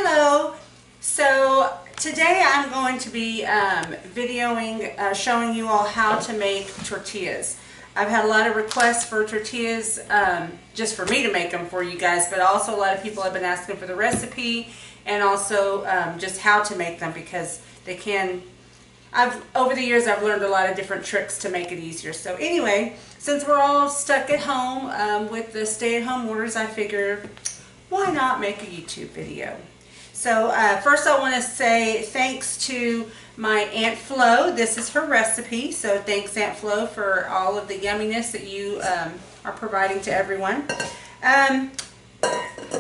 Hello. So today I'm going to be videoing, showing you all how to make tortillas. I've had a lot of requests for tortillas, just for me to make them for you guys, but also a lot of people have been asking for the recipe and also just how to make them, because they can, over the years I've learned a lot of different tricks to make it easier. So anyway, since we're all stuck at home with the stay-at-home orders, I figured, why not make a YouTube video? So first I want to say thanks to my Aunt Flo. This is her recipe, so thanks Aunt Flo for all of the yumminess that you are providing to everyone.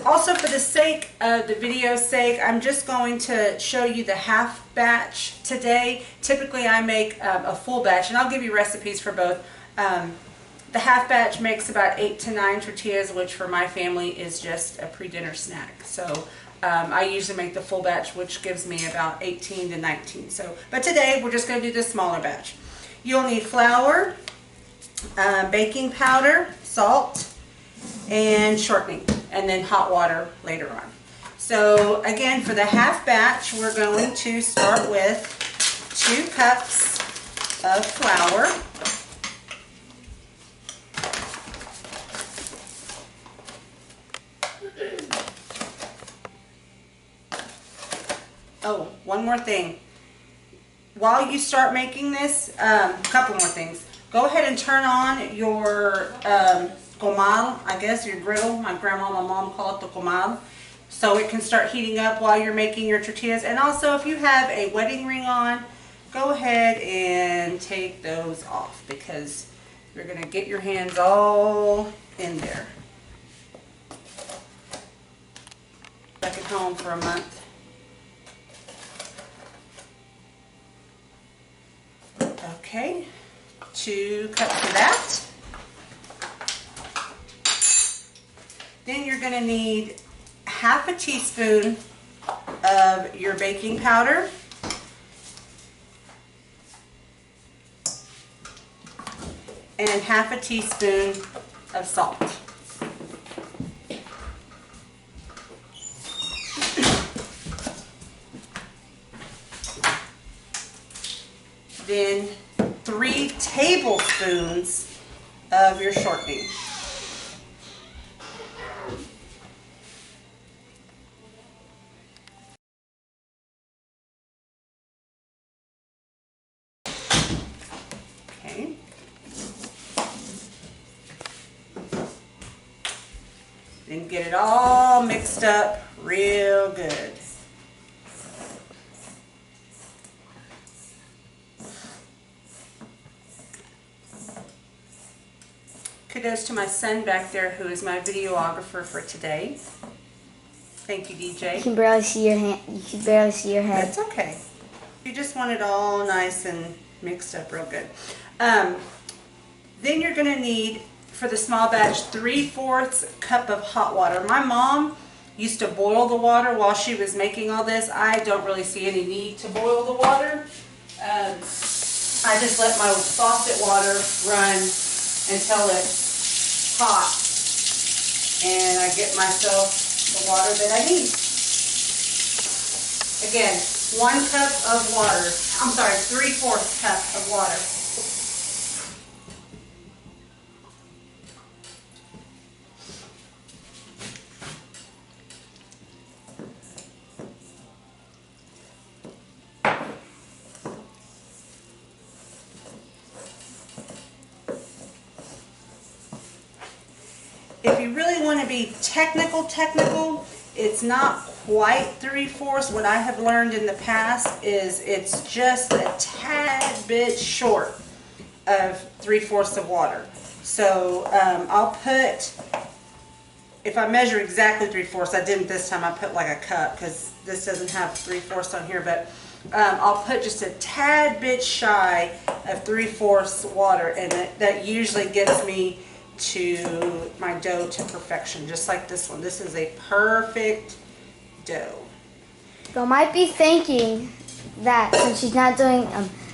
Also, for the sake of the video's sake, I'm just going to show you the half batch today. Typically I make a full batch, and I'll give you recipes for both. The half batch makes about 8 to 9 tortillas, which for my family is just a pre-dinner snack. So I usually make the full batch, which gives me about 18 to 19. So, but today we're just going to do the smaller batch. You'll need flour, baking powder, salt, and shortening, and then hot water later on. So again, for the half batch, we're going to start with 2 cups of flour. Oh, one more thing. While you start making this, a couple more things. Go ahead and turn on your comal, I guess, your griddle. My grandma and my mom call it the comal. So it can start heating up while you're making your tortillas. And also, if you have a wedding ring on, go ahead and take those off, because you're going to get your hands all in there. Back at home for a month. Okay, 2 cups of that. Then you're going to need half a teaspoon of your baking powder, and half a teaspoon of salt. Then 3 tablespoons of your shortening. Okay. Then get it all mixed up real good. Kudos to my son back there, who is my videographer for today. Thank you, DJ. You can barely see your hand. You can barely see your head. That's okay. You just want it all nice and mixed up real good. Then you're going to need, for the small batch, 3/4 cup of hot water. My mom used to boil the water while she was making all this. I don't really see any need to boil the water. I just let my faucet water run until it's hot, and I get myself the water that I need. Again, 1 cup of water, I'm sorry, 3/4 cup of water. If you really want to be technical, it's not quite 3/4. What I have learned in the past is it's just a tad bit short of 3/4 of water. So I'll put, if I measure exactly 3/4, I didn't this time, I put like a cup, because this doesn't have 3/4 on here, but I'll put just a tad bit shy of 3/4 water, and that usually gets me to my dough to perfection, just like this one. This is a perfect dough. You might be thinking that since she's not doing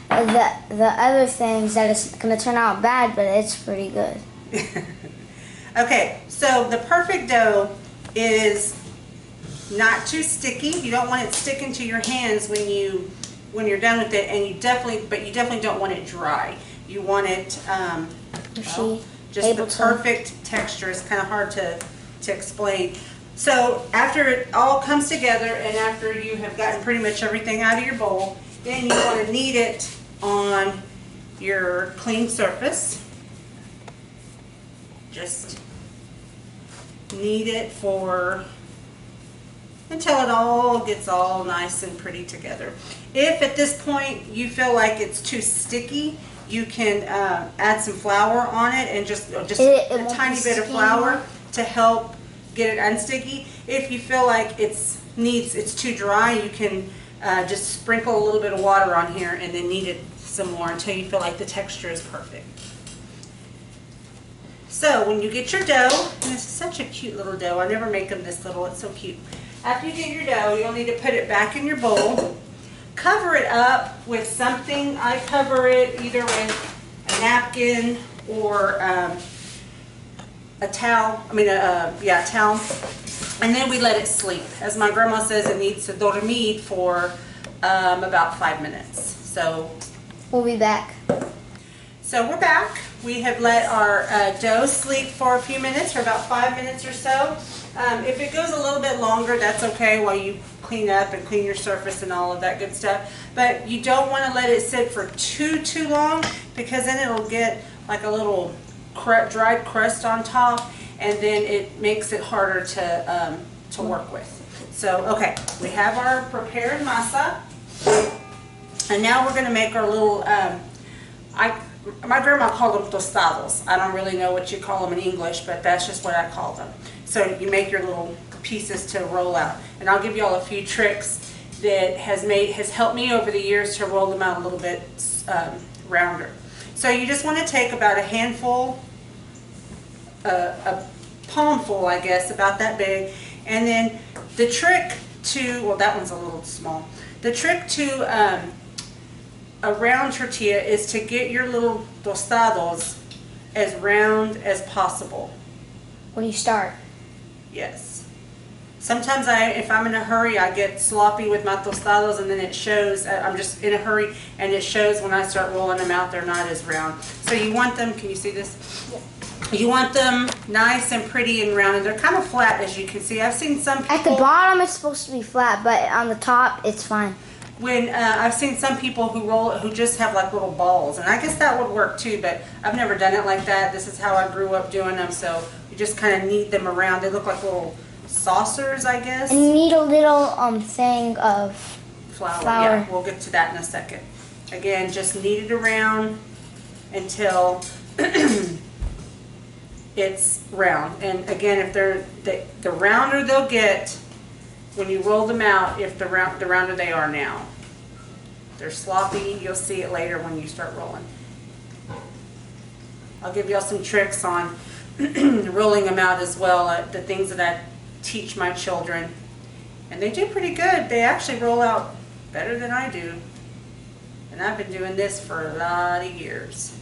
the other things, that it's going to turn out bad, but it's pretty good. Okay, so the perfect dough is not too sticky. You don't want it sticking to your hands when you're done with it, and you definitely don't want it dry. You want it just the perfect texture. It's kind of hard to explain. So after it all comes together, and after you have gotten pretty much everything out of your bowl, then you want to knead it on your clean surface. Just knead it until it all gets all nice and pretty together. If at this point you feel like it's too sticky, you can add some flour on it, and just a tiny bit of flour to help get it unsticky. If you feel like it's too dry, you can just sprinkle a little bit of water on here and then knead it some more until you feel like the texture is perfect. So when you get your dough, and this is such a cute little dough, I never make them this little, it's so cute. After you get your dough, you'll need to put it back in your bowl. Cover it up with something. I cover it either with a napkin or a towel. A towel. And then we let it sleep. As my grandma says, it needs to dormir for about 5 minutes. So we'll be back. So we're back. We have let our dough sleep for a few minutes, for about 5 minutes or so. If it goes a little bit longer, that's okay, while you clean up and clean your surface and all of that good stuff. But you don't want to let it sit for too long, because then it'll get like a little dried crust on top, and then it makes it harder to work with. So okay, we have our prepared masa, and now we're going to make our little. My grandma called them tostados. I don't really know what you call them in English, but that's just what I call them. So you make your little pieces to roll out. And I'll give you all a few tricks that has helped me over the years to roll them out a little bit rounder. So you just want to take about a handful, a palmful, I guess, about that big. And then the trick well, that one's a little small. The trick to a round tortilla is to get your little tostados as round as possible. When you start? Yes. Sometimes if I'm in a hurry, I get sloppy with my tostados, and then it shows. I'm just in a hurry, and it shows when I start rolling them out, they're not as round. So you want them, can you see this? Yeah. You want them nice and pretty and round, and they're kind of flat, as you can see. I've seen some people... At the bottom it's supposed to be flat, but on the top it's fine. When I've seen some people who just have like little balls, and I guess that would work too, but I've never done it like that. This is how I grew up doing them, so you just kind of knead them around. They look like little saucers, I guess. And you need a little thing of flour. Yeah, we'll get to that in a second. Again, just knead it around until it's round. And again, if the rounder they'll get when you roll them out, if the rounder they are now. They're sloppy, you'll see it later when you start rolling. I'll give y'all some tricks on rolling them out as well, the things that I teach my children. And they do pretty good. They actually roll out better than I do. And I've been doing this for a lot of years.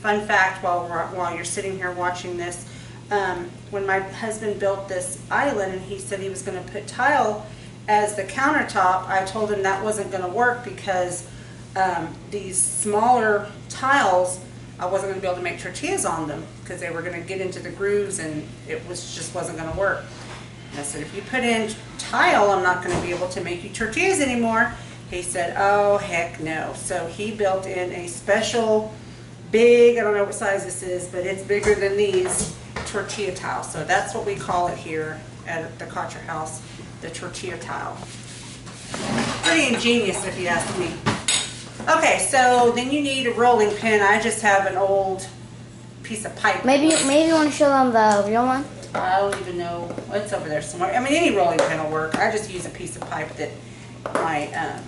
Fun fact, while you're sitting here watching this, when my husband built this island and he said he was going to put tile as the countertop, I told him that wasn't going to work because these smaller tiles, I wasn't going to be able to make tortillas on them because they were going to get into the grooves and just wasn't going to work. And I said, if you put in tile, I'm not going to be able to make you tortillas anymore. He said, oh, heck no. So he built in a special big, I don't know what size this is, but it's bigger than these, tortilla tile. So that's what we call it here at the Kocher house, the tortilla tile. Pretty ingenious if you ask me. Okay, so then you need a rolling pin. I just have an old piece of pipe. Maybe you want to show them the real one? I don't even know. It's over there somewhere. I mean, any rolling pin will work. I just use a piece of pipe that my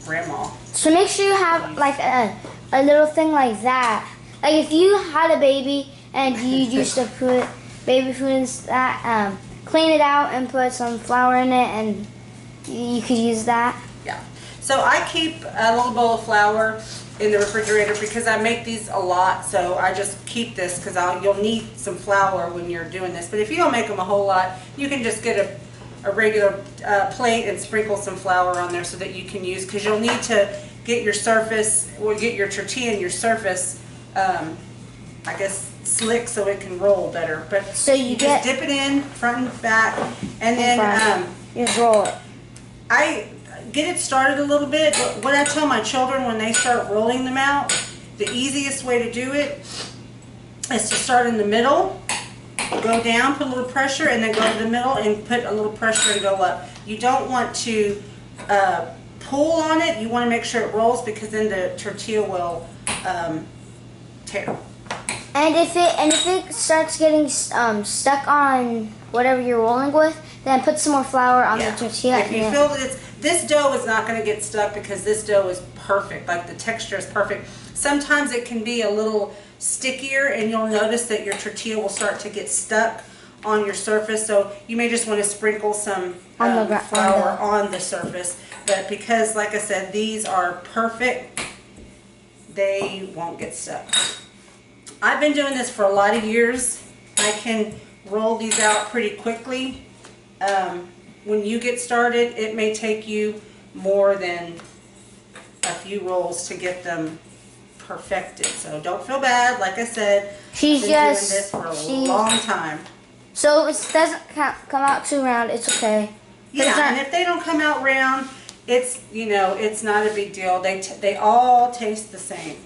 grandma. So make sure you have like a little thing like that. Like if you had a baby and you used to put baby food in that, clean it out and put some flour in it, and you could use that. Yeah. So I keep a little bowl of flour in the refrigerator because I make these a lot, so I just keep this because you'll need some flour when you're doing this. But if you don't make them a whole lot, you can just get a regular plate and sprinkle some flour on there so that you can use, because you'll need to get your surface, or get your tortilla and your surface, I guess, slick so it can roll better. But so you just dip it in front and back, and then you just roll it. I get it started a little bit, but what I tell my children when they start rolling them out, the easiest way to do it is to start in the middle, go down, put a little pressure, and then go to the middle and put a little pressure to go up. You don't want to pull on it. You want to make sure it rolls, because then the tortilla will tear. And if it starts getting stuck on whatever you're rolling with, then put some more flour on the tortilla. If you feel that this dough is not going to get stuck, because this dough is perfect, like the texture is perfect. Sometimes it can be a little stickier, and you'll notice that your tortilla will start to get stuck on your surface. So you may just want to sprinkle some flour on the surface. But because, like I said, these are perfect, they won't get stuck. I've been doing this for a lot of years. I can roll these out pretty quickly. When you get started, it may take you more than a few rolls to get them perfected. So don't feel bad. Like I said, I've been doing this for a long time. So if it doesn't come out too round, it's okay. Yeah, and if they don't come out round, it's, you know, it's not a big deal. They all taste the same.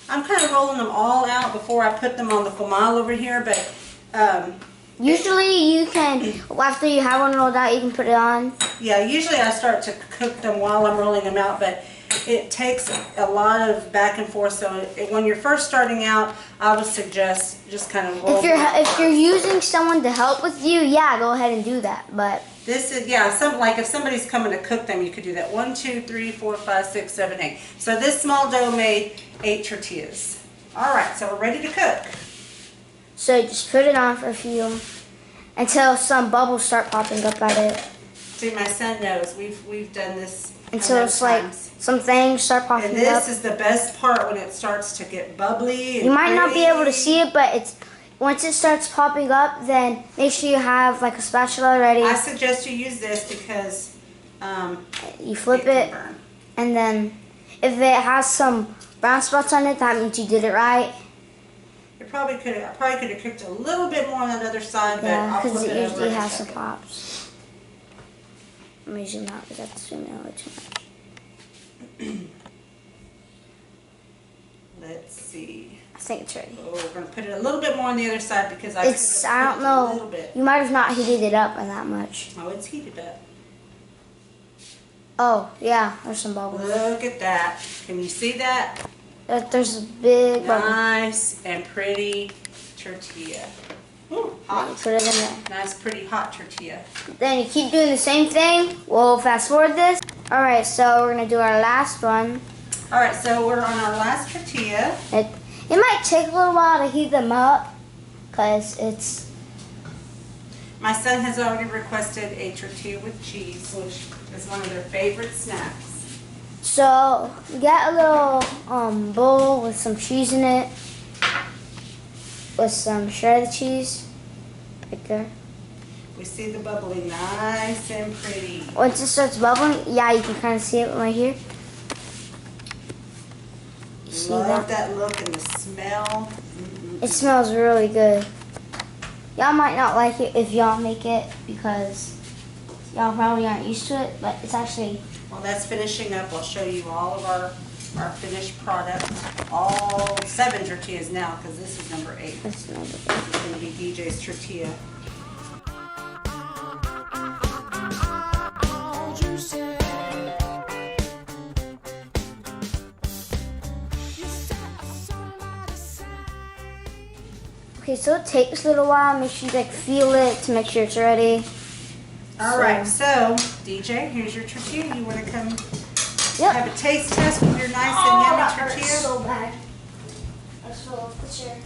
I'm kind of rolling them all out before I put them on the comal over here, but usually you can, after you have one rolled out, you can put it on. Yeah, usually I start to cook them while I'm rolling them out, but it takes a lot of back and forth. So when you're first starting out, I would suggest just kind of roll. If you're using someone to help with you, yeah, go ahead and do that. But this is, like if somebody's coming to cook them, you could do that. 1, 2, 3, 4, 5, 6, 7, 8. So this small dough made 8 tortillas. All right, so we're ready to cook. So just put it on for a few until some bubbles start popping up at it. See, my son knows. We've done this until it's like some things start popping up. And this is the best part, when it starts to get bubbly and you might not pretty. be able to see it, but once it starts popping up, then make sure you have like a spatula ready. I suggest you use this because you flip it, and then if it has some brown spots on it, that means you did it right. I probably could have cooked a little bit more on that other side, but yeah, I'll flip it over. Because it usually has some pops. Let me zoom out because that's zooming out too much. Let's see. I think it's ready. Oh, we're gonna put it a little bit more on the other side because I don't know. A little bit. You might have not heated it up that much. Oh, it's heated up. Oh yeah, there's some bubbles. Look at that. Can you see that? There's a big bubble. Nice and pretty tortilla. Ooh, hot. Put it in there. Nice, pretty hot tortilla. Then you keep doing the same thing. We'll fast forward this. All right, so we're gonna do our last one. All right, so we're on our last tortilla. It might take a little while to heat them up, cause it's. My son has already requested a tortilla with cheese, which is one of their favorite snacks. So get a little bowl with some cheese in it, with some shredded cheese, right there. We see the bubbling nice and pretty. Once it starts bubbling, yeah, you can kind of see it right here. See Love that look and the smell. It smells really good. Y'all might not like it if y'all make it because y'all probably aren't used to it, but it's actually. Well, that's finishing up. I'll show you all of our finished product. All 7 tortillas now, because this is number 8. It's number 8. This is going to be DJ's tortilla. Okay, so it takes a little while. Make sure you feel it to make sure it's ready. All right, so DJ, here's your tortilla. You want to come Yep. have a taste test with your nice Oh, and that yummy hurts tortilla? so bad. Let's roll off the chair.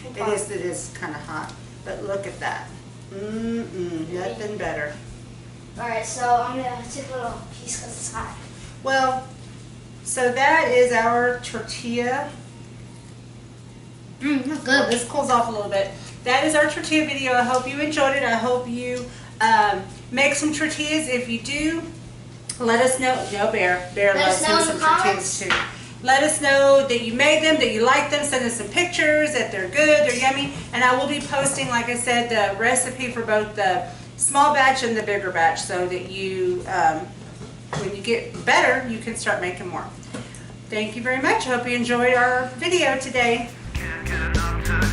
It is kind of hot, but look at that. Nothing better. Alright, so I'm going to take a little piece because it's hot. Well, so that is our tortilla. That's Well, good. this cools off a little bit. That is our tortilla video. I hope you enjoyed it. I hope you make some tortillas. If you do, let us know. No, Bear Let loves us know him in some the comments. tortillas too. Let us know that you made them, that you like them. Send us some pictures, that they're good, they're yummy. And I will be posting, like I said, the recipe for both the small batch and the bigger batch so that you, when you get better, you can start making more. Thank you very much. I hope you enjoyed our video today. Can't get enough to